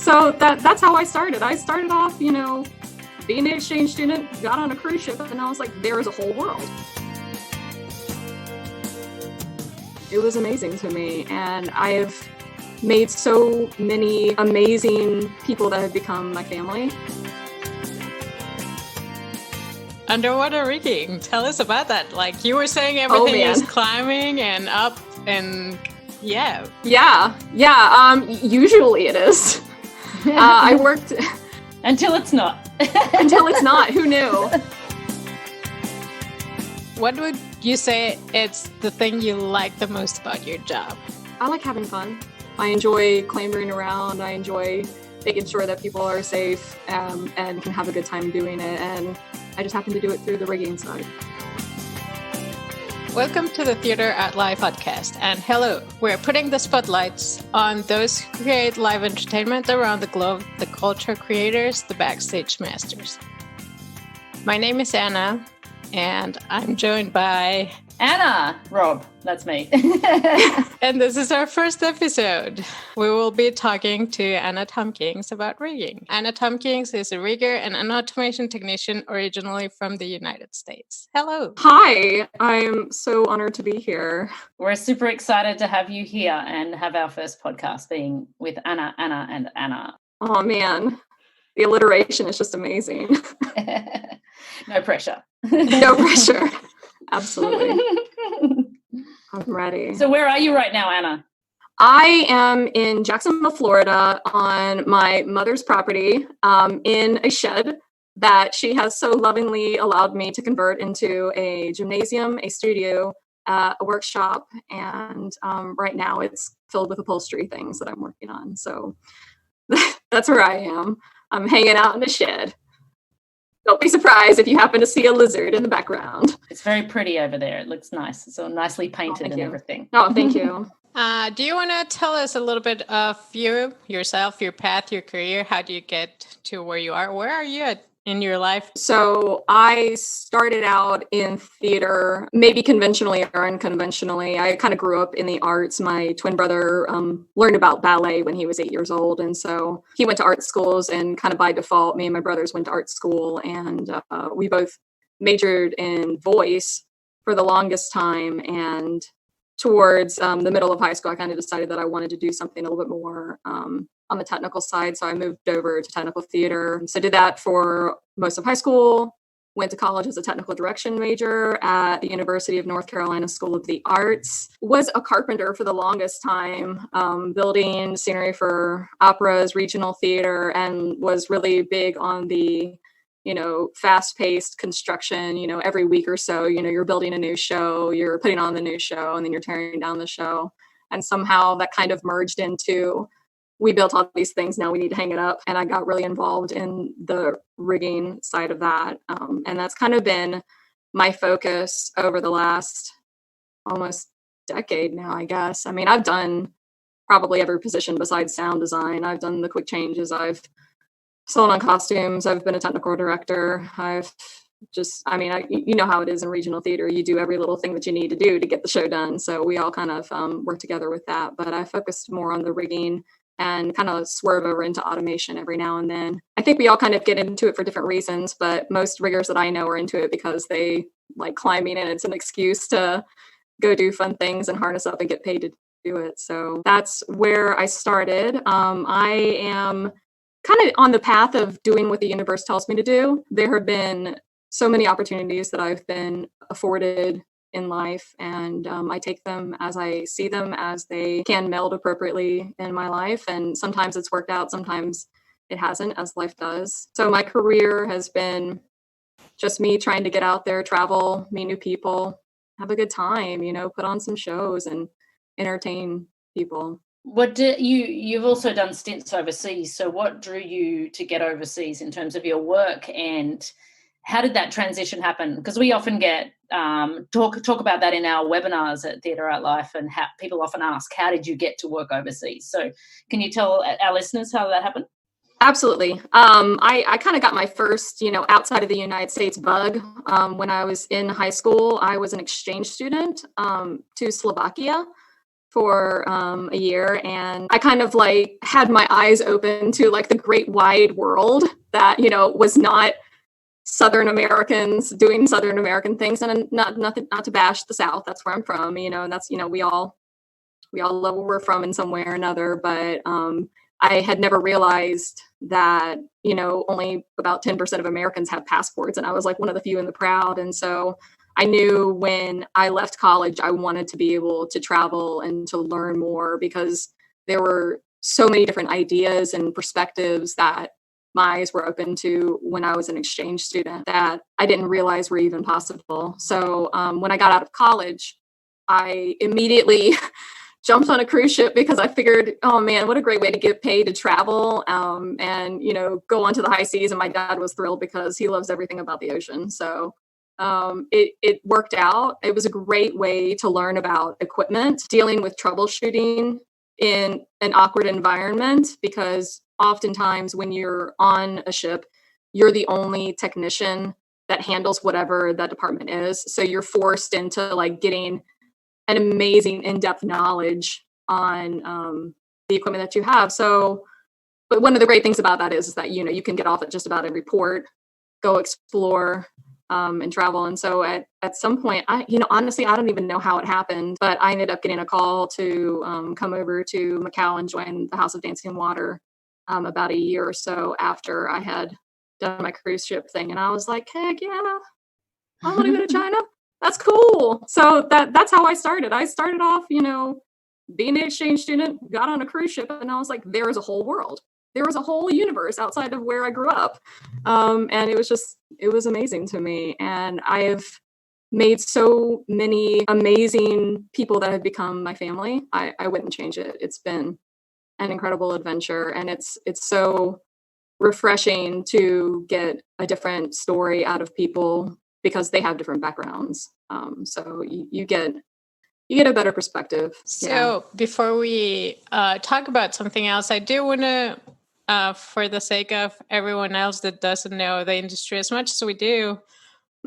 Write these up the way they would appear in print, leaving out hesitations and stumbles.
So that's how I started. I started off, being an exchange student, got on a cruise ship, and I was like, there is a whole world. It was amazing to me, and I've made so many amazing people that have become my family. Underwater rigging. Tell us about that. Like you were saying, everything is climbing and up and yeah. Usually it is. I worked until it's not. Until it's not. Who knew? What would you say it's the thing you like the most about your job? I like having fun. I enjoy clambering around. I enjoy making sure that people are safe and can have a good time doing it. And I just happen to do it through the rigging side. Welcome to the TheatreArtLife podcast. And hello, we're putting the spotlights on those who create live entertainment around the globe, the culture creators, the backstage masters. My name is Anna, and I'm joined by Anna. Rob, that's me. And this is our first episode. We will be talking to Anna Tompkins about rigging. Anna Tompkins is a rigger and an automation technician originally from the United States. Hello. Hi, I'm so honored to be here. We're super excited to have you here and have our first podcast being with Anna, and Anna. Oh man, the alliteration is just amazing. No pressure. No pressure. Absolutely. I'm ready. So where are you right now, Anna? I am in Jacksonville, Florida on my mother's property in a shed that she has so lovingly allowed me to convert into a gymnasium, a studio, a workshop, and right now it's filled with upholstery things that I'm working on. So that's where I am. I'm hanging out in the shed. Don't be surprised if you happen to see a lizard in the background. It's very pretty over there. It looks nice. It's all nicely painted and everything. Oh, thank you. Do you want to tell us a little bit of yourself, your path, your career? How do you get to where you are? Where are you in your life? So I started out in theater, maybe conventionally or unconventionally. I kind of grew up in the arts. My twin brother learned about ballet when he was 8 years old. And so he went to art schools, and kind of by default, me and my brothers went to art school, and we both majored in voice for the longest time. And towards the middle of high school, I kind of decided that I wanted to do something a little bit more on the technical side. So I moved over to technical theater. So I did that for most of high school, went to college as a technical direction major at the University of North Carolina School of the Arts, was a carpenter for the longest time, building scenery for operas, regional theater, and was really big on the fast-paced construction. Every week or so, you're building a new show, you're putting on the new show, and then you're tearing down the show. And somehow that kind of merged into, we built all these things, now we need to hang it up. And I got really involved in the rigging side of that. And that's kind of been my focus over the last almost decade now, I guess. I mean, I've done probably every position besides sound design. I've done the quick changes. I've sewn on costumes. I've been a technical director. You know how it is in regional theater. You do every little thing that you need to do to get the show done. So we all kind of work together with that. But I focused more on the rigging and kind of swerve over into automation every now and then. I think we all kind of get into it for different reasons, but most riggers that I know are into it because they like climbing, and it's an excuse to go do fun things and harness up and get paid to do it. So that's where I started. I am kind of on the path of doing what the universe tells me to do. There have been so many opportunities that I've been afforded in life, and I take them as I see them, as they can meld appropriately in my life. And sometimes it's worked out, sometimes it hasn't, as life does. So my career has been just me trying to get out there, travel, meet new people, have a good time, put on some shows and entertain people. You've also done stints overseas. So what drew you to get overseas in terms of your work, and how did that transition happen? Because we often get talk about that in our webinars at TheatreArtLife, and how people often ask, how did you get to work overseas? So can you tell our listeners how that happened? Absolutely. I kind of got my first, outside of the United States bug when I was in high school. I was an exchange student to Slovakia for a year, and I kind of like had my eyes open to like the great wide world that, you know, was not Southern Americans doing Southern American things. And not to bash the South, that's where I'm from, you know, and that's, you know, we all love where we're from in some way or another. But I had never realized that, you know, only about 10% of Americans have passports, and I was like one of the few in the crowd. And so I knew when I left college, I wanted to be able to travel and to learn more, because there were so many different ideas and perspectives that my eyes were open to when I was an exchange student that I didn't realize were even possible. So when I got out of college, I immediately jumped on a cruise ship, because I figured, oh man, what a great way to get paid to travel and, you know, go onto the high seas. And my dad was thrilled because he loves everything about the ocean. So it worked out. It was a great way to learn about equipment, dealing with troubleshooting in an awkward environment, because oftentimes when you're on a ship, you're the only technician that handles whatever that department is. So you're forced into like getting an amazing in-depth knowledge on the equipment that you have. So, but one of the great things about that is that, you know, you can get off at just about every port, go explore, and travel. And so at some point, honestly, I don't even know how it happened, but I ended up getting a call to come over to Macau and join the House of Dancing Water about a year or so after I had done my cruise ship thing. And I was like, heck yeah, I want to go to China. That's cool. So that's how I started. I started off, you know, being an exchange student, got on a cruise ship, and I was like, there is a whole world. There was a whole universe outside of where I grew up. And it was amazing to me. And I've made so many amazing people that have become my family. I wouldn't change it. It's been an incredible adventure. And it's so refreshing to get a different story out of people, because they have different backgrounds. So you get a better perspective. So before we talk about something else, I do want to, for the sake of everyone else that doesn't know the industry as much as we do,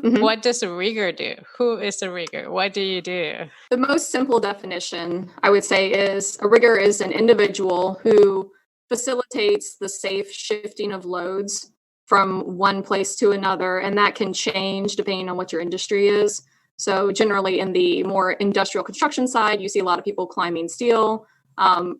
what does a rigger do? Who is a rigger? What do you do? The most simple definition, I would say, is a rigger is an individual who facilitates the safe shifting of loads from one place to another, and that can change depending on what your industry is. So generally in the more industrial construction side, you see a lot of people climbing steel,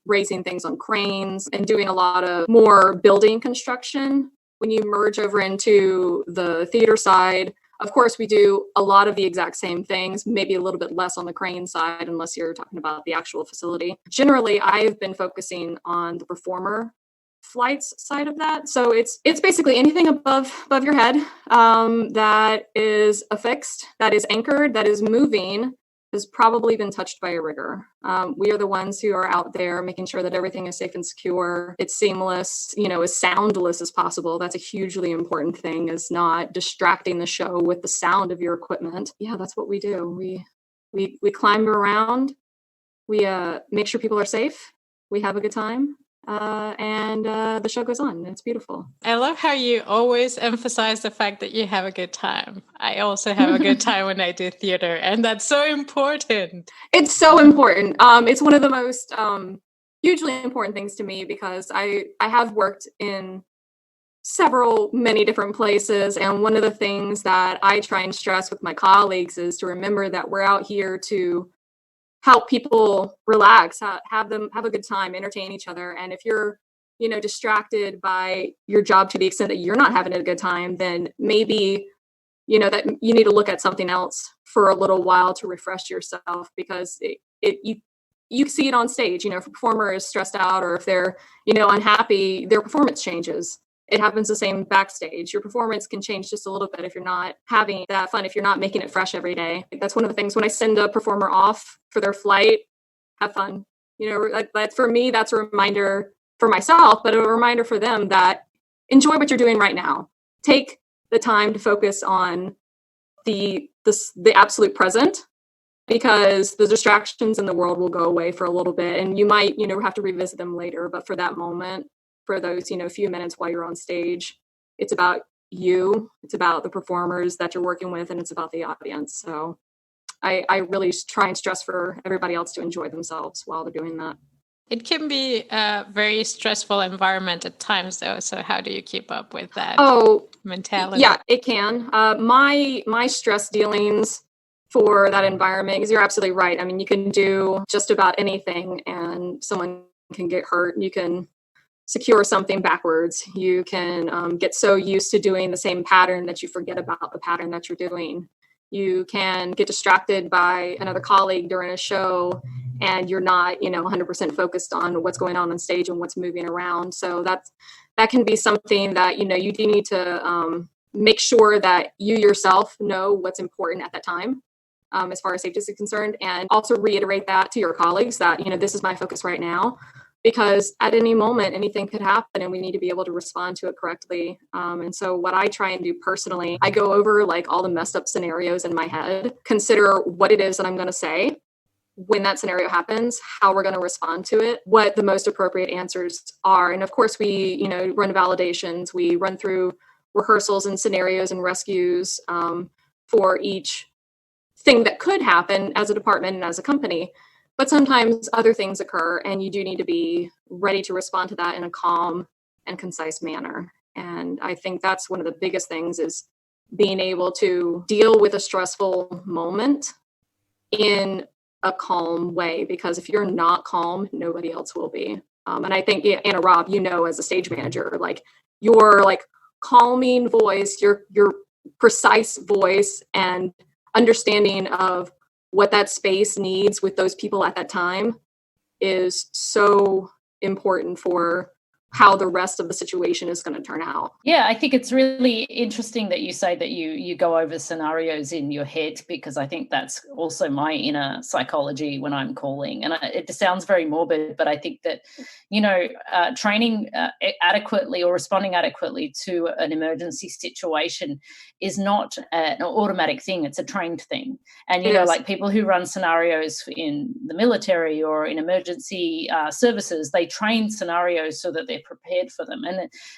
raising things on cranes, and doing a lot of more building construction. When you merge over into the theater side, of course, we do a lot of the exact same things, maybe a little bit less on the crane side, unless you're talking about the actual facility. Generally, I've been focusing on the performer flights side of that. So it's basically anything above your head that is affixed, that is anchored, that is moving, has probably been touched by a rigger. We are the ones who are out there making sure that everything is safe and secure. It's seamless, you know, as soundless as possible. That's a hugely important thing, is not distracting the show with the sound of your equipment. Yeah, that's what we do. We climb around. We make sure people are safe. We have a good time. And the show goes on. It's beautiful. I love how you always emphasize the fact that you have a good time. I also have a good time when I do theater, and that's so important. It's so important. It's one of the most hugely important things to me, because I have worked in many different places, and one of the things that I try and stress with my colleagues is to remember that we're out here to help people relax, have a good time, entertain each other. And if you're, you know, distracted by your job to the extent that you're not having a good time, then maybe, you know, that you need to look at something else for a little while to refresh yourself, because you see it on stage. You know, if a performer is stressed out, or if they're, you know, unhappy, their performance changes. It happens the same backstage. Your performance can change just a little bit if you're not having that fun, if you're not making it fresh every day. That's one of the things when I send a performer off for their flight, have fun. You know, like for me, that's a reminder for myself, but a reminder for them that enjoy what you're doing right now. Take the time to focus on the absolute present, because the distractions in the world will go away for a little bit, and you might, you know, have to revisit them later. But for that moment, for those, you know, few minutes while you're on stage, it's about you, it's about the performers that you're working with, and it's about the audience. So I really try and stress for everybody else to enjoy themselves while they're doing that. It can be a very stressful environment at times, though. So how do you keep up with that mentality? Yeah, it can. My stress dealings for that environment, because you're absolutely right. I mean, you can do just about anything and someone can get hurt. You can secure something backwards. You can get so used to doing the same pattern that you forget about the pattern that you're doing. You can get distracted by another colleague during a show and you're not, 100% focused on what's going on stage and what's moving around. So that can be something that, you do need to make sure that you yourself know what's important at that time. As far as safety is concerned, and also reiterate that to your colleagues that, this is my focus right now, because at any moment, anything could happen and we need to be able to respond to it correctly. And so what I try and do personally, I go over like all the messed up scenarios in my head, consider what it is that I'm going to say when that scenario happens, how we're going to respond to it, what the most appropriate answers are. And of course, we, run validations, we run through rehearsals and scenarios and rescues for each thing that could happen as a department and as a company. But sometimes other things occur and you do need to be ready to respond to that in a calm and concise manner. And I think that's one of the biggest things is being able to deal with a stressful moment in a calm way, because if you're not calm, nobody else will be. And I think, Anna Rob, as a stage manager, like your like calming voice, your precise voice and understanding of what that space needs with those people at that time is so important for how the rest of the situation is going to turn out. Yeah, I think it's really interesting that you say that you go over scenarios in your head, because I think that's also my inner psychology when I'm calling. And it sounds very morbid, but I think that, training adequately or responding adequately to an emergency situation is not an automatic thing. It's a trained thing. And, like people who run scenarios in the military or in emergency services, they train scenarios so that they're prepared for them.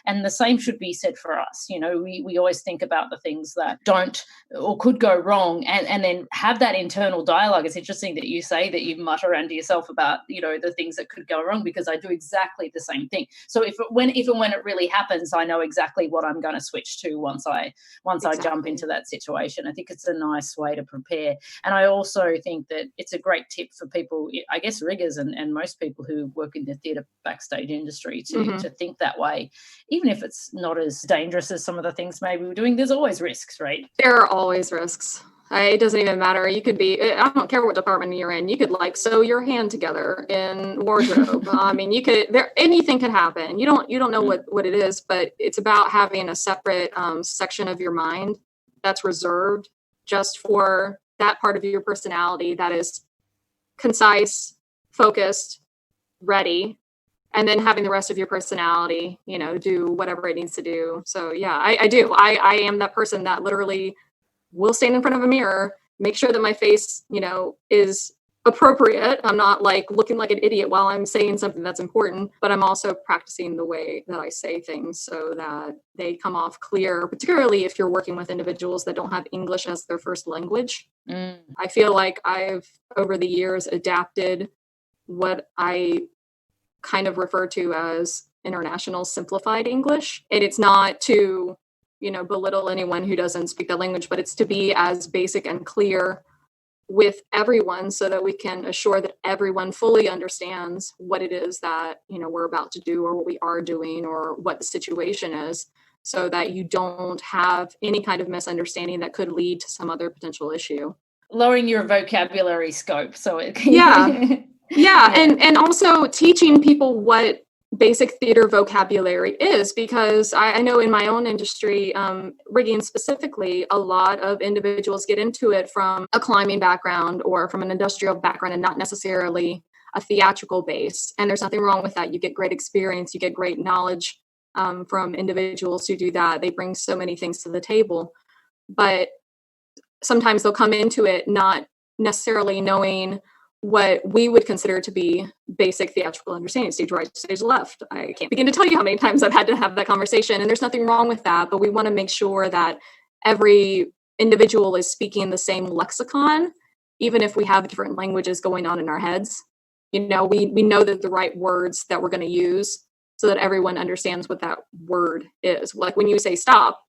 And the same should be said for us. We always think about the things that don't or could go wrong and then have that internal dialogue. It's interesting that you say that you mutter under yourself about, the things that could go wrong, because I do exactly the same thing. So if and when it really happens, I know exactly what I'm going to switch to once I jump into that situation. I think it's a nice way to prepare. And I also think that it's a great tip for people, I guess riggers and most people who work in the theatre backstage industry to think that way. Even if it's not as dangerous as some of the things maybe we're doing, there's always risks, right? There are always risks. It doesn't even matter. You could be, I don't care what department you're in. You could sew your hand together in wardrobe. I mean, anything could happen. You don't know what it is, but it's about having a separate section of your mind that's reserved just for that part of your personality that is concise, focused, ready, and then having the rest of your personality, do whatever it needs to do. So yeah, I do. I am that person that literally will stand in front of a mirror, make sure that my face, is appropriate. I'm not looking like an idiot while I'm saying something that's important, but I'm also practicing the way that I say things so that they come off clear, particularly if you're working with individuals that don't have English as their first language. I feel like I've, over the years, adapted what I kind of refer to as international simplified English. And it's not to, belittle anyone who doesn't speak that language, but it's to be as basic and clear with everyone so that we can assure that everyone fully understands what it is that, we're about to do or what we are doing or what the situation is, so that you don't have any kind of misunderstanding that could lead to some other potential issue. Lowering your vocabulary scope. So it Yeah. And also teaching people what basic theater vocabulary is, because I know in my own industry, rigging specifically, a lot of individuals get into it from a climbing background or from an industrial background and not necessarily a theatrical base. And there's nothing wrong with that. You get great experience, you get great knowledge from individuals who do that. They bring so many things to the table, but sometimes they'll come into it not necessarily knowing what we would consider to be basic theatrical understanding, stage right, stage left. I can't begin to tell you how many times I've had to have that conversation, and there's nothing wrong with that, but we want to make sure that every individual is speaking the same lexicon even if we have different languages going on in our heads. We know that the right words that we're going to use so that everyone understands what that word is. Like when you say stop,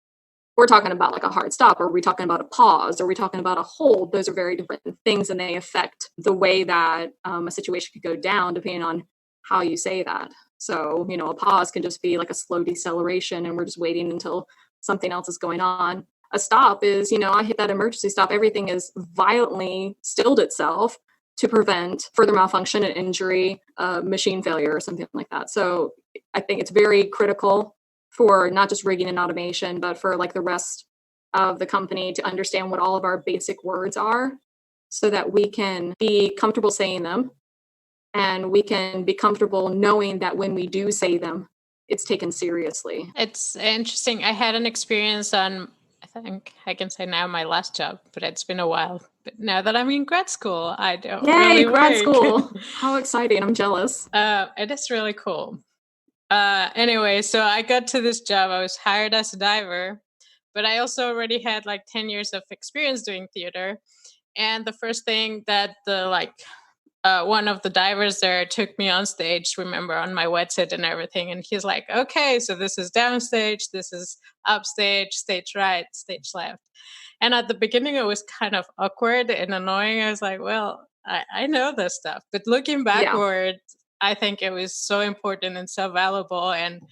we're talking about like a hard stop, or are we talking about a pause, or are we talking about a hold? Those are very different things, and they affect the way that a situation could go down depending on how you say that. So, a pause can just be like a slow deceleration and we're just waiting until something else is going on. A stop is, I hit that emergency stop. Everything is violently stilled itself to prevent further malfunction and injury, machine failure or something like that. So I think it's very critical for not just rigging and automation, but for like the rest of the company to understand what all of our basic words are so that we can be comfortable saying them. And we can be comfortable knowing that when we do say them, it's taken seriously. It's interesting. I had an experience on, I think I can say now, my last job, but it's been a while. But now that I'm in grad school, I don't really grad work. school. How exciting. I'm jealous. It is really cool. Anyway, so I got to this job. I was hired as a diver, but I also already had like 10 years of experience doing theater. And the first thing that one of the divers there took me on stage, remember, on my wetsuit and everything. And he's like, okay, so this is downstage, this is upstage, stage right, stage left. And at the beginning, it was kind of awkward and annoying. I was like, well, I know this stuff. But looking backward, I think it was so important and so valuable. And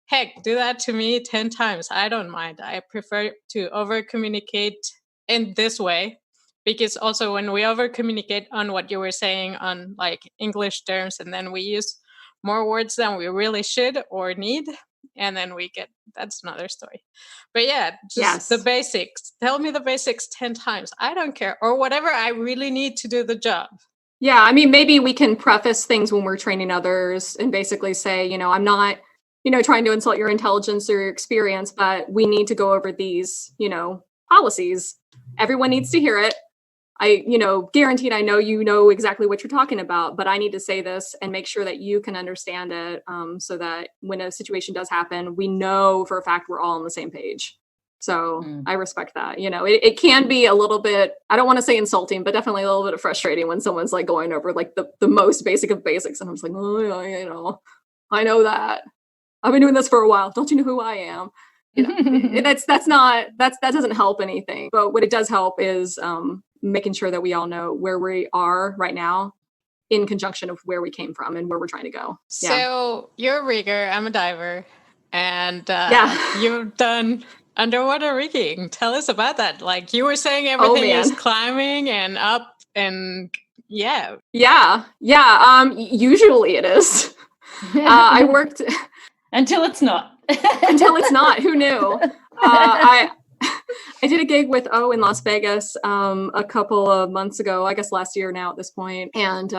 heck, do that to me 10 times. I don't mind. I prefer to over communicate in this way. Because also when we over communicate on what you were saying on like English terms, and then we use more words than we really should or need, and then that's another story. But yeah, just the basics. Tell me the basics 10 times. I don't care. Or whatever I really need to do the job. Yeah, I mean, maybe we can preface things when we're training others and basically say, I'm not, trying to insult your intelligence or your experience, but we need to go over these, policies. Everyone needs to hear it. Guaranteed, I know you know exactly what you're talking about, but I need to say this and make sure that you can understand it, so that when a situation does happen, we know for a fact we're all on the same page. So I respect that. It can be a little bit, I don't want to say insulting, but definitely a little bit frustrating when someone's like going over like the most basic of basics. And I'm just like, oh, yeah, I know that. I've been doing this for a while. Don't you know who I am? That doesn't help anything. But what it does help is making sure that we all know where we are right now in conjunction of where we came from and where we're trying to go. So you're a rigger, I'm a diver, and you've done underwater rigging. Tell us about that. Like you were saying, everything is climbing and up and usually it is. I worked until it's not. Until it's not. Who knew? I did a gig with in Las Vegas a couple of months ago, I guess last year now at this point. And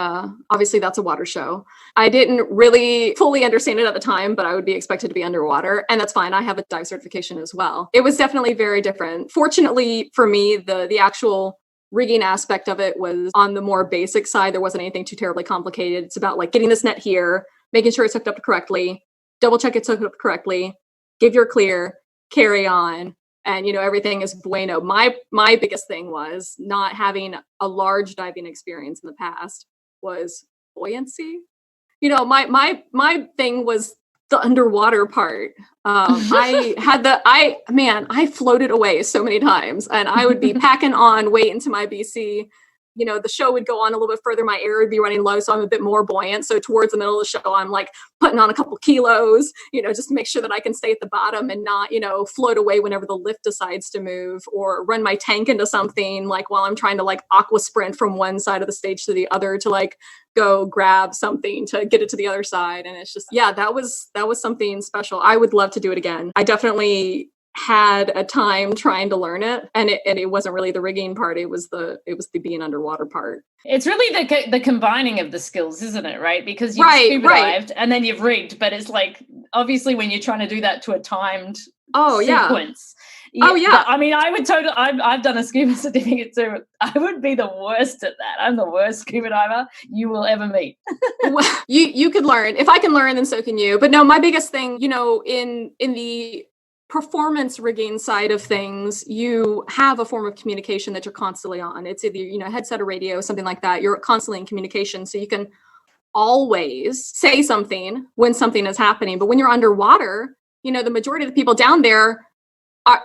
obviously that's a water show. I didn't really fully understand it at the time, but I would be expected to be underwater. And that's fine. I have a dive certification as well. It was definitely very different. Fortunately for me, the actual rigging aspect of it was on the more basic side. There wasn't anything too terribly complicated. It's about like getting this net here, making sure it's hooked up correctly, double check it's hooked up correctly, give your clear, carry on. And, everything is bueno. My biggest thing was not having a large diving experience in the past was buoyancy. My thing was the underwater part. I floated away so many times, and I would be packing on weight into my BC. The show would go on a little bit further. My air would be running low, so I'm a bit more buoyant. So towards the middle of the show, I'm like putting on a couple kilos, just to make sure that I can stay at the bottom and not, float away whenever the lift decides to move, or run my tank into something like while I'm trying to like aqua sprint from one side of the stage to the other to like go grab something to get it to the other side. And it's just, that was something special. I would love to do it again. I definitely had a time trying to learn it, and it wasn't really the rigging part, it was the being underwater part. It's really the combining of the skills, isn't it? Right, because you've scuba dived and then you've rigged, but it's like obviously when you're trying to do that to a timed sequence. I mean, I've done a scuba certificate too. I would be the worst at that. I'm the worst scuba diver you will ever meet. Well, you could learn. If I can learn, then so can you. But no, my biggest thing, in the performance rigging side of things, you have a form of communication that you're constantly on. It's either, a headset or radio, something like that. You're constantly in communication. So you can always say something when something is happening. But when you're underwater, the majority of the people down there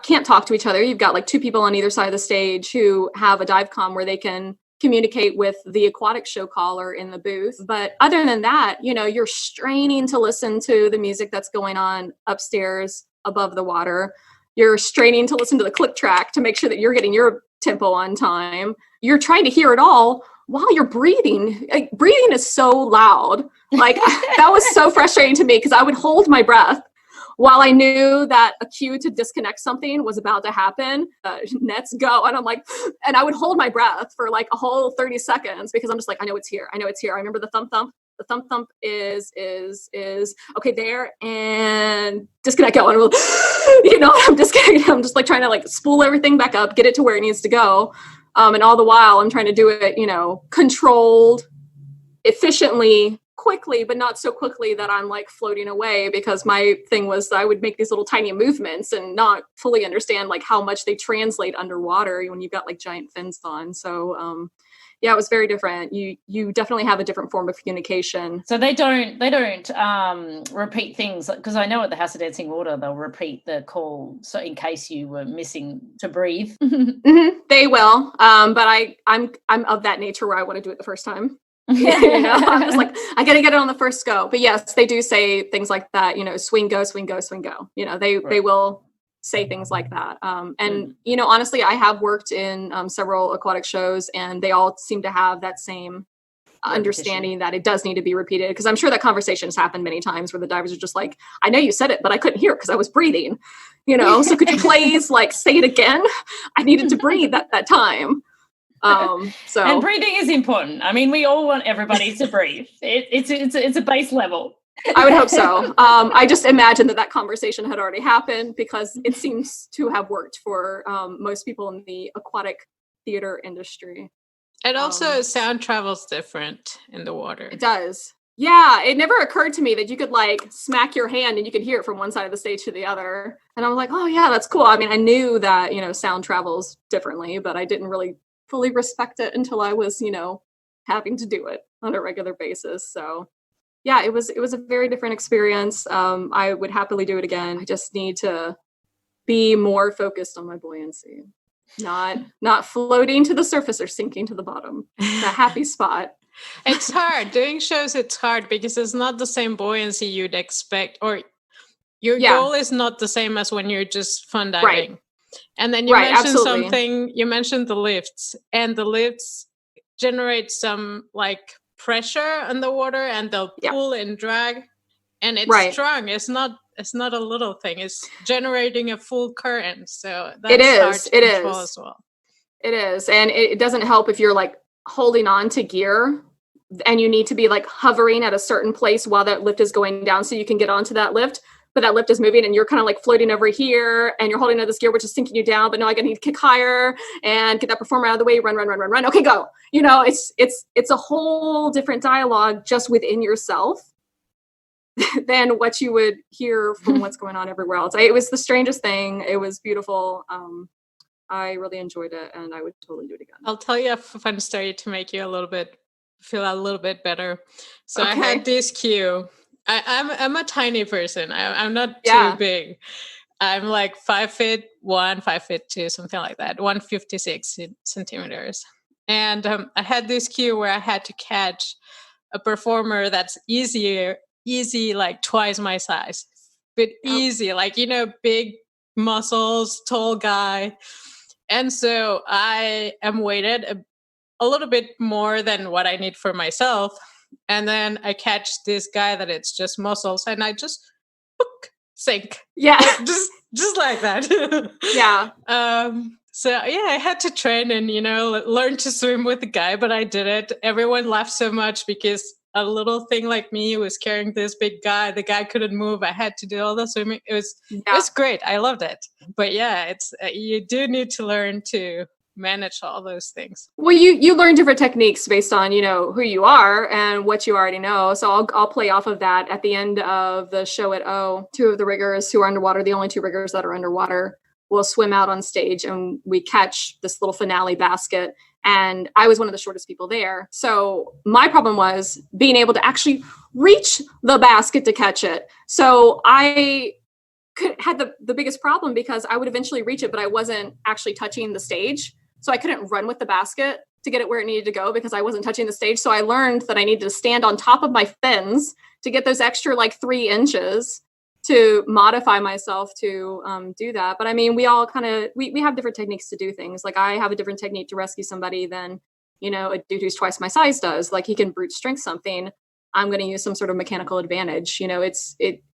can't talk to each other. You've got like two people on either side of the stage who have a dive comm where they can communicate with the aquatic show caller in the booth. But other than that, you're straining to listen to the music that's going on upstairs above the water. You're straining to listen to the click track to make sure that you're getting your tempo on time. You're trying to hear it all while you're breathing. Like, breathing is so loud. Like that was so frustrating to me because I would hold my breath while I knew that a cue to disconnect something was about to happen. Nets go. And I'm like, and I would hold my breath for like a whole 30 seconds because I'm just like, I know it's here. I remember the thump thump. The thump thump is okay there, and disconnect go. And I'm just like trying to like spool everything back up, get it to where it needs to go. And all the while I'm trying to do it, controlled, efficiently, quickly, but not so quickly that I'm like floating away, because my thing was I would make these little tiny movements and not fully understand like how much they translate underwater when you've got like giant fins on. So yeah, it was very different. You definitely have a different form of communication. So they don't repeat things, because I know at the House of Dancing Water they'll repeat the call so in case you were missing to breathe. Mm-hmm. They will, but I'm of that nature where I want to do it the first time. I'm just like, I gotta get it on the first go. But yes, they do say things like that, swing, go, swing, go, swing, go. They will say things like that. And honestly, I have worked in several aquatic shows, and they all seem to have that same understanding that it does need to be repeated, because I'm sure that conversation has happened many times where the divers are just like, I know you said it, but I couldn't hear it because I was breathing, so could you please like say it again? I needed to breathe at that time. And breathing is important. I mean, we all want everybody to breathe. It's a base level. I would hope so. I just imagine that conversation had already happened, because it seems to have worked for most people in the aquatic theater industry. And also sound travels different in the water. It does. Yeah, it never occurred to me that you could like smack your hand and you could hear it from one side of the stage to the other. And I was like, oh yeah, that's cool. I mean, I knew that, sound travels differently, but I didn't really fully respect it until I was, having to do it on a regular basis. So yeah, it was a very different experience. I would happily do it again. I just need to be more focused on my buoyancy, not floating to the surface or sinking to the bottom. That happy spot. It's hard. Doing shows, it's hard because it's not the same buoyancy you'd expect, or your goal is not the same as when you're just fun diving. Right. And then you mentioned absolutely. something, you mentioned the lifts, and the lifts generate some like pressure on the water, and they'll pull and drag, and it's strong. It's not a little thing. It's generating a full current. So that's hard to control as well. It is. And it doesn't help if you're like holding on to gear and you need to be like hovering at a certain place while that lift is going down so you can get onto that lift. But that lift is moving and you're kind of like floating over here and you're holding on this gear, which is sinking you down. But no, I need to kick higher and get that performer out of the way. Run. Okay, go. It's a whole different dialogue just within yourself than what you would hear from what's going on everywhere else. It was the strangest thing. It was beautiful. I really enjoyed it, and I would totally do it again. I'll tell you a fun story to make you feel a little bit better. So I had this cue. I'm a tiny person. I'm not too big. I'm like 5'1", 5'2", something like that. 156 centimeters. And I had this cue where I had to catch a performer that's easy, like twice my size, but easy, like, big muscles, tall guy. And so I am weighted a little bit more than what I need for myself. And then I catch this guy that it's just muscles, and I just sink. Yeah. just like that. Yeah. So yeah, I had to train and, learn to swim with the guy, but I did it. Everyone laughed so much because a little thing like me was carrying this big guy. The guy couldn't move. I had to do all the swimming. It was great. I loved it. But yeah, it's you do need to learn to manage all those things? Well, you learn different techniques based on, who you are and what you already know. So I'll play off of that. At the end of the show at O, two of the riggers who are underwater, the only two riggers that are underwater, will swim out on stage, and we catch this little finale basket. And I was one of the shortest people there. So my problem was being able to actually reach the basket to catch it. So I had the biggest problem because I would eventually reach it, but I wasn't actually touching the stage. So I couldn't run with the basket to get it where it needed to go because I wasn't touching the stage. So I learned that I needed to stand on top of my fins to get those extra 3 inches to modify myself to do that. But I mean, we all we have different techniques to do things. Like I have a different technique to rescue somebody than, a dude who's twice my size does. Like he can brute strength something. I'm going to use some sort of mechanical advantage.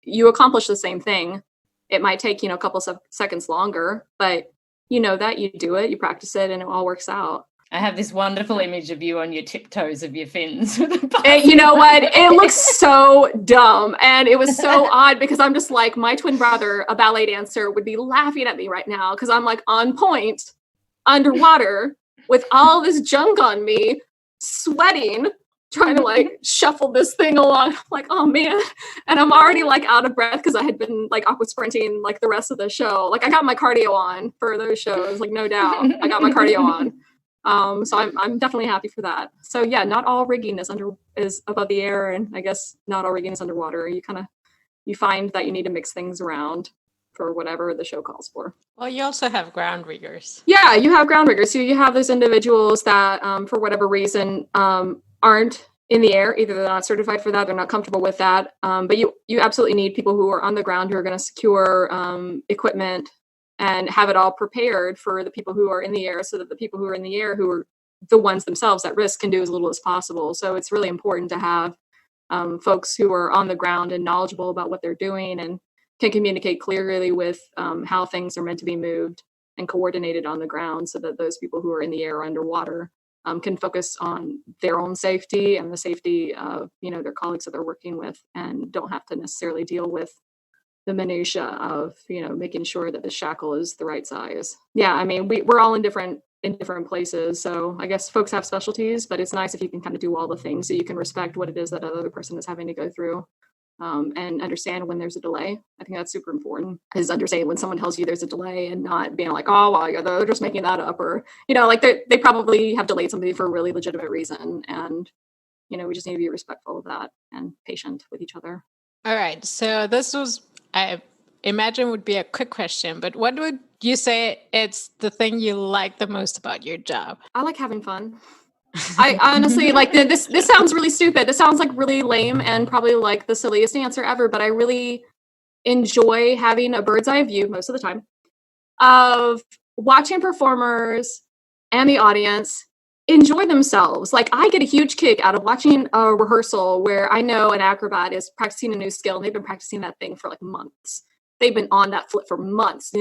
You accomplish the same thing. It might take, a couple of seconds longer, but that you do it, you practice it, and it all works out. I have this wonderful image of you on your tiptoes of your fins. And you know what? It looks so dumb. And it was so odd because I'm just like, my twin brother, a ballet dancer, would be laughing at me right now because I'm like on point, underwater, with all this junk on me, sweating, trying to shuffle this thing along. I'm like, oh man. And I'm already out of breath because I had been aqua sprinting the rest of the show. I got my cardio on for those shows, no doubt. I got my cardio on. So I'm definitely happy for that. So yeah, not all rigging is above the air, and I guess not all rigging is underwater. You find that you need to mix things around for whatever the show calls for. Well, you also have ground riggers. Yeah, you have ground riggers. So you have those individuals that, for whatever reason, aren't in the air. Either they're not certified for that, they're not comfortable with that. But you absolutely need people who are on the ground who are going to secure equipment and have it all prepared for the people who are in the air, so that the people who are in the air, who are the ones themselves at risk, can do as little as possible. So it's really important to have folks who are on the ground and knowledgeable about what they're doing and can communicate clearly with how things are meant to be moved and coordinated on the ground, so that those people who are in the air or underwater can focus on their own safety and the safety of their colleagues that they're working with, and don't have to necessarily deal with the minutia of making sure that the shackle is the right size. Yeah, I mean, we're all in different places, so I guess folks have specialties, but it's nice if you can kind of do all the things so you can respect what it is that other person is having to go through, and understand when there's a delay. I think that's super important, is understanding when someone tells you there's a delay and not being like, oh well, they're just making that up, or they probably have delayed something for a really legitimate reason, and we just need to be respectful of that and patient with each other. All right, so this was, I imagine, would be a quick question, but what would you say it's the thing you like the most about your job? I like having fun. I honestly this sounds really stupid. This sounds really lame and probably the silliest answer ever, but I really enjoy having a bird's eye view most of the time of watching performers and the audience enjoy themselves. I get a huge kick out of watching a rehearsal where I know an acrobat is practicing a new skill, and they've been practicing that thing for months. They've been on that flip for months,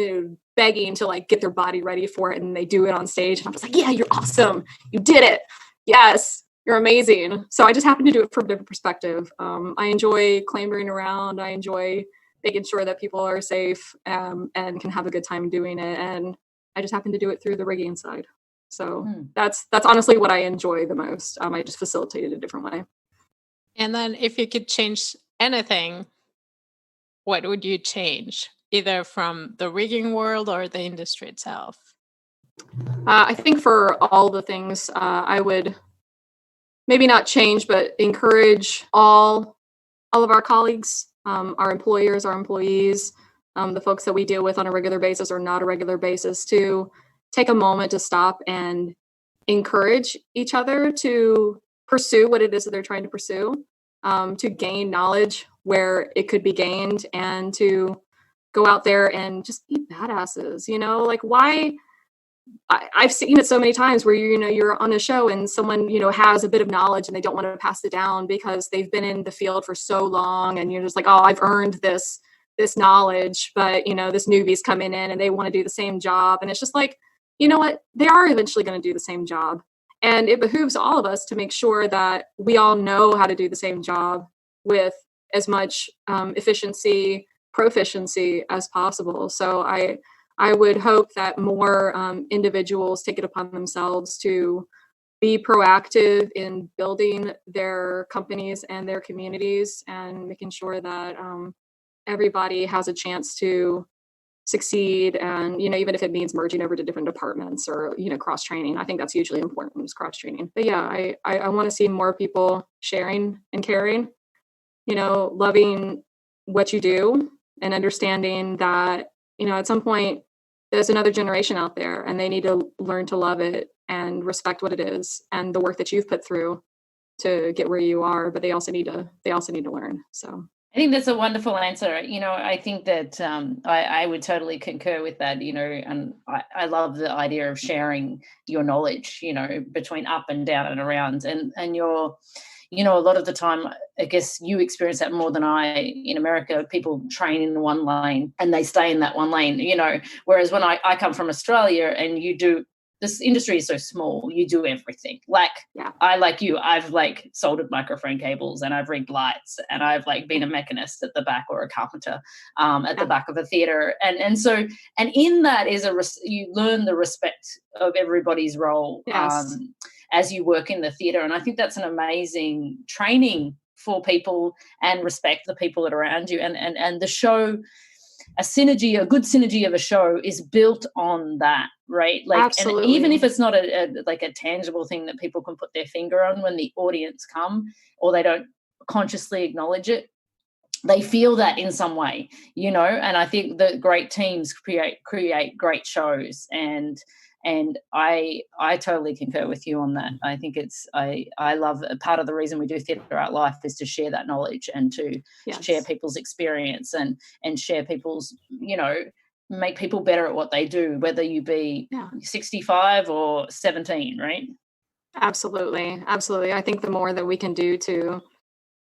begging to get their body ready for it, and they do it on stage. And I'm just like, yeah, you're awesome. You did it. Yes, you're amazing. So I just happen to do it from a different perspective. I enjoy clambering around. I enjoy making sure that people are safe and can have a good time doing it. And I just happen to do it through the rigging side. So that's honestly what I enjoy the most. I just facilitate it a different way. And then if you could change anything, what would you change, either from the rigging world or the industry itself? I think for all the things, I would maybe not change, but encourage all of our colleagues, our employers, our employees, the folks that we deal with on a regular basis or not a regular basis, to take a moment to stop and encourage each other to pursue what it is that they're trying to pursue, to gain knowledge where it could be gained, and to go out there and just be badasses. Why? I've seen it so many times where you're on a show and someone has a bit of knowledge and they don't want to pass it down because they've been in the field for so long, and you're just like, oh, I've earned this knowledge, but this newbie's coming in and they want to do the same job, and it's just like, you know what, they are eventually going to do the same job, and it behooves all of us to make sure that we all know how to do the same job with as much efficiency, proficiency as possible. So I would hope that more individuals take it upon themselves to be proactive in building their companies and their communities and making sure that everybody has a chance to succeed. And, even if it means merging over to different departments or, cross training, I think that's hugely important, is cross training. But yeah, I want to see more people sharing and caring, loving what you do and understanding that, at some point there's another generation out there and they need to learn to love it and respect what it is and the work that you've put through to get where you are, but they also need to learn. So I think that's a wonderful answer. I think that I would totally concur with that, and I love the idea of sharing your knowledge, between up and down and around. And you're, a lot of the time, I guess you experience that more than I. In America, people train in one lane and they stay in that one lane, whereas when I come from Australia and this industry is so small, you do everything. I've soldered microphone cables and I've rigged lights and I've been a mechanist at the back or a carpenter at the back of a theatre. And in that is you learn the respect of everybody's role as you work in the theatre. And I think that's an amazing training for people, and respect the people that are around you. And the show, a good synergy of a show is built on that, right? Absolutely. And even if it's not a tangible thing that people can put their finger on, when the audience come or they don't consciously acknowledge it, they feel that in some way, and I think that great teams create great shows, and I totally concur with you on that. I think I love part of the reason we do TheatreArtLife is to share that knowledge and to share people's experience and share people's, make people better at what they do, whether you be 65 or 17, right? Absolutely. I think the more that we can do to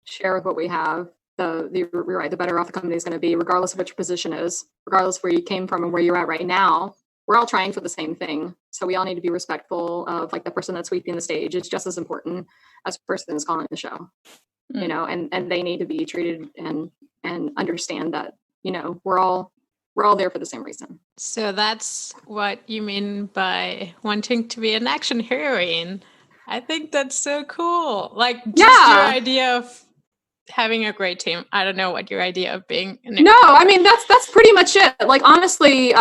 share what we have, you're right, the better off the company is going to be, regardless of what your position is, regardless of where you came from and where you're at right now. We're all trying for the same thing. So we all need to be respectful of the person that's sweeping the stage. It's just as important as the person that's calling the show, and they need to be treated and understand that, we're all there for the same reason. So that's what you mean by wanting to be an action heroine. I think that's so cool. Your idea of having a great team. I don't know what your idea of being. No, I mean, that's pretty much it. Honestly,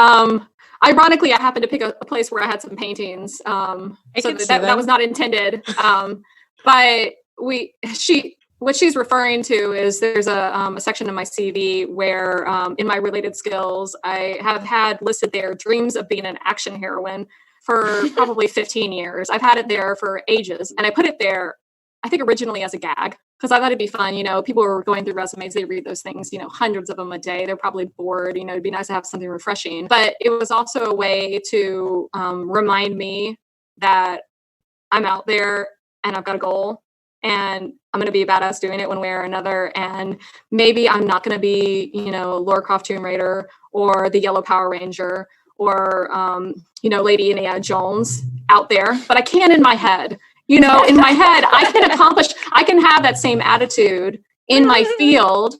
ironically, I happened to pick a place where I had some paintings. So that was not intended. But what she's referring to is there's a section in my CV where in my related skills, I have had listed there dreams of being an action heroine for probably 15 years. I've had it there for ages. And I put it there, I think originally as a gag, because I thought it'd be fun. People were going through resumes, they read those things, hundreds of them a day. They're probably bored, it'd be nice to have something refreshing. But it was also a way to remind me that I'm out there and I've got a goal and I'm going to be a badass doing it one way or another. And maybe I'm not going to be, Lara Croft Tomb Raider or the Yellow Power Ranger or, Lady Indiana Jones out there, but I can in my head. In my head, I can have that same attitude in my field.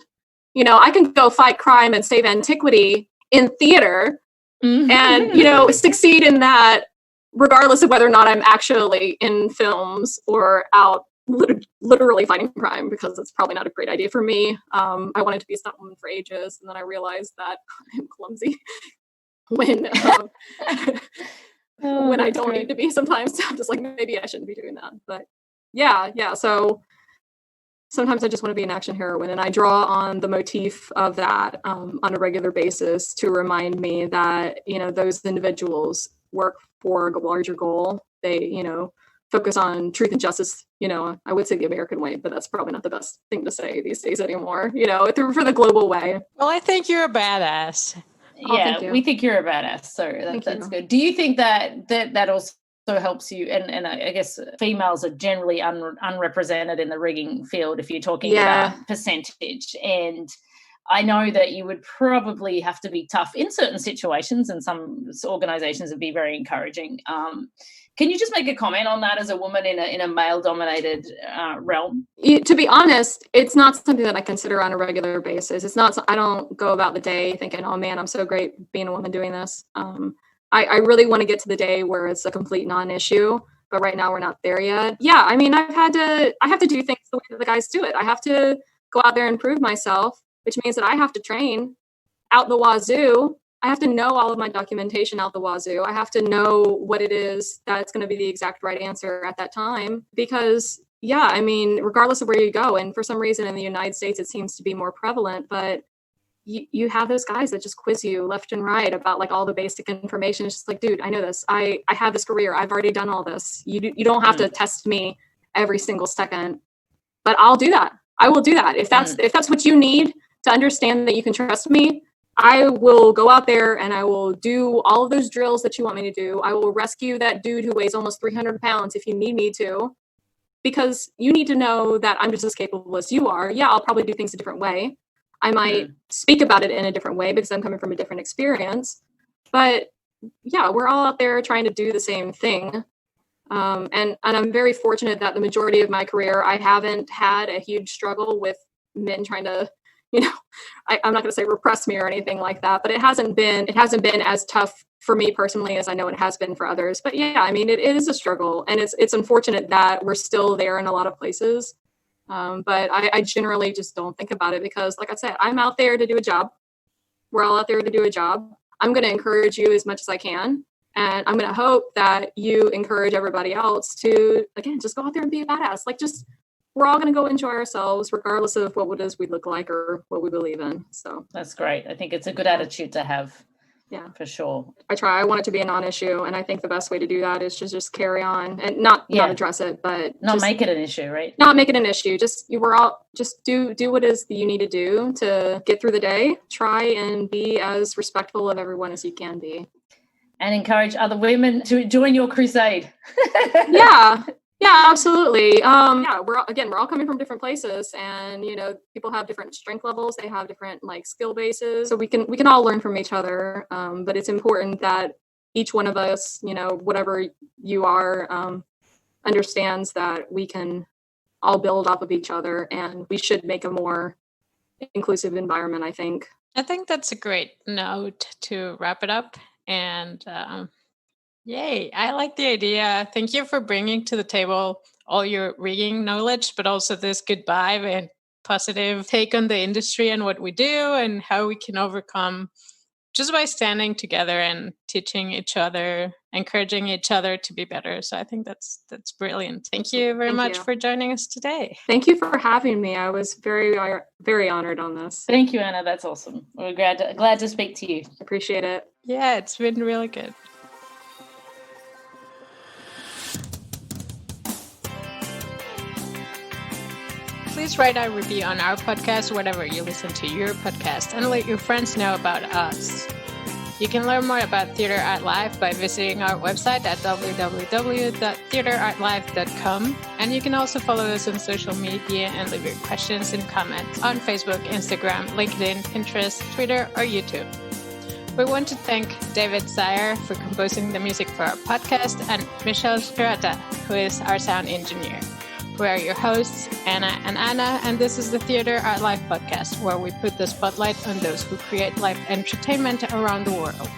I can go fight crime and save antiquity in theater and, succeed in that regardless of whether or not I'm actually in films or out literally fighting crime, because it's probably not a great idea for me. I wanted to be a stunt woman for ages, and then I realized that I'm clumsy when when I don't need to be sometimes. I'm just maybe I shouldn't be doing that. But yeah. So sometimes I just want to be an action heroine, and I draw on the motif of that on a regular basis to remind me that, those individuals work for a larger goal. They, focus on truth and justice. I would say the American way, but that's probably not the best thing to say these days anymore, for the global way. Well, I think you're a badass. Yeah, we think you're a badass, so that's good. Do you think that also helps you? And I guess females are generally unrepresented in the rigging field if you're talking about percentage. And I know that you would probably have to be tough in certain situations, and some organizations would be very encouraging. Can you just make a comment on that as a woman in a male-dominated realm? To be honest, it's not something that I consider on a regular basis. It's not. I don't go about the day thinking, "Oh man, I'm so great being a woman doing this." I really want to get to the day where it's a complete non-issue, but right now we're not there yet. Yeah, I mean, I have to do things the way that the guys do it. I have to go out there and prove myself, which means that I have to train out the wazoo. I have to know all of my documentation out the wazoo. I have to know what it is that's going to be the exact right answer at that time. Because, yeah, I mean, regardless of where you go, and for some reason in the United States, it seems to be more prevalent, but you have those guys that just quiz you left and right about like all the basic information. It's just like, dude, I know this. I have this career. I've already done all this. You don't have to test me every single second, but I'll do that. I will do that. If that's what you need to understand that you can trust me, I will go out there and I will do all of those drills that you want me to do. I will rescue that dude who weighs almost 300 pounds if you need me to, because you need to know that I'm just as capable as you are. Yeah, I'll probably do things a different way. I might speak about it in a different way because I'm coming from a different experience. But yeah, we're all out there trying to do the same thing. And I'm very fortunate that the majority of my career, I haven't had a huge struggle with men trying to, I'm not going to say repress me or anything like that, but it hasn't been as tough for me personally as I know it has been for others. But yeah, I mean, it is a struggle, and it's unfortunate that we're still there in a lot of places. But I generally just don't think about it because, like I said, I'm out there to do a job. We're all out there to do a job. I'm going to encourage you as much as I can. And I'm going to hope that you encourage everybody else to, again, just go out there and be a badass. Like, we're all going to go enjoy ourselves regardless of what it is we look like or what we believe in. So that's great. I think it's a good attitude to have. Yeah, for sure. I want it to be a non-issue. And I think the best way to do that is to just carry on and not address it, but not make it an issue, right? Not make it an issue. We're all just do what it is that you need to do to get through the day. Try and be as respectful of everyone as you can be. And encourage other women to join your crusade. Yeah, absolutely. We're all coming from different places, and people have different strength levels. They have different skill bases, so we can all learn from each other. But it's important that each one of us, whatever you are, understands that we can all build off of each other, and we should make a more inclusive environment. I think that's a great note to wrap it up. And yay, I like the idea. Thank you for bringing to the table all your rigging knowledge, but also this good vibe and positive take on the industry and what we do and how we can overcome just by standing together and teaching each other, encouraging each other to be better. So I think that's brilliant. Thank you very much for joining us today. Thank you for having me. I was very, very honored on this. Thank you, Anna. That's awesome. We're glad to speak to you. Appreciate it. Yeah, it's been really good. Please write a review on our podcast, wherever you listen to your podcast, and let your friends know about us. You can learn more about Theatre Art Life by visiting our website at www.theatreartlife.com. And you can also follow us on social media and leave your questions and comments on Facebook, Instagram, LinkedIn, Pinterest, Twitter, or YouTube. We want to thank David Sire for composing the music for our podcast, and Michelle Strata, who is our sound engineer. We are your hosts, Anna and Anna, and this is the Theatre Art Life podcast, where we put the spotlight on those who create live entertainment around the world.